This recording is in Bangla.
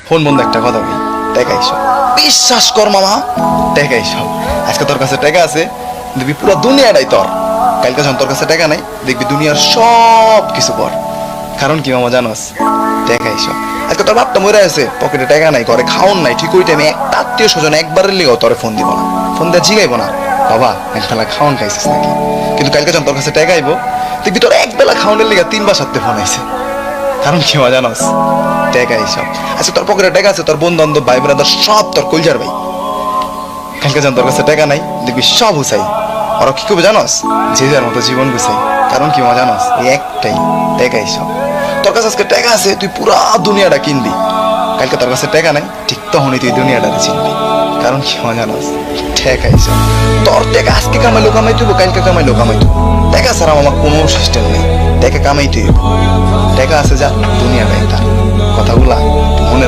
ফোন বন্ধ একটা কথা বলি, টাকা এইসব বিশ্বাস কর মামা, টাকা এইসব। আজকে তোর কাছে টাকা আছে, দেখবি পুরো দুনিয়াটাই তোর। কালকে যখন তোর কাছে টাকা নাই, দেখবি দুনিয়ার সব কিছু পর। কারণ কি মামা জানোস, টাকা এইসব। আজকে তোর বাপটা মরে আছে, পকেটে টাকা নাই, ঘরে খাওন নাই, ঠিক ওই টাইমে একটা আত্মীয় স্বজন একবারের লিগেও তোরে ফোন দিব না, ফোন দিয়ে জিগাইব না বাবা এক বেলা খাওয়ান খাইছিস নাকি। কিন্তু কালকে যখন তোর কাছে টাকা আইব, দেখবি তোর এক বেলা খাওয়ানোর লিগা 3 বা 7 ফোন আইছে। কারণ কি মা জানোস, টাকা এইসব। আচ্ছা তোর পকেটে টাকা আছে, তোর বন্ধু বান্ধব ভাই ব্রাদার সব তোর কলজার ভাই। কালকে যখন তোর কাছে টাকা নাই, দেখবি সব হুসাই। ওরা কি করবে জানোস, যে যার মতো জীবন গুছাই। কারণ কি মা জানোস, এই একটাই, টাকা এইসব। তোর কাছে আজকে টাকা আছে, তুই পুরা দুনিয়াটা কিনবি। কালকে তোর কাছে টাকা নাই, ঠিক তখনই তুই দুনিয়াটাকে চিনবি। কারণ কি মা জানোস, টাকা এইসব। তোর টাকা আজকে কামাইলো কামাই তুইব, কালকে কামাইলো কামাই তুই। টাকা ছাড়া আমার কোনো সিস্টেম নেই, টাকা কামাই তুই। টাকা আছে যা, দুনিয়াটাই তার। কথাগুলা মনে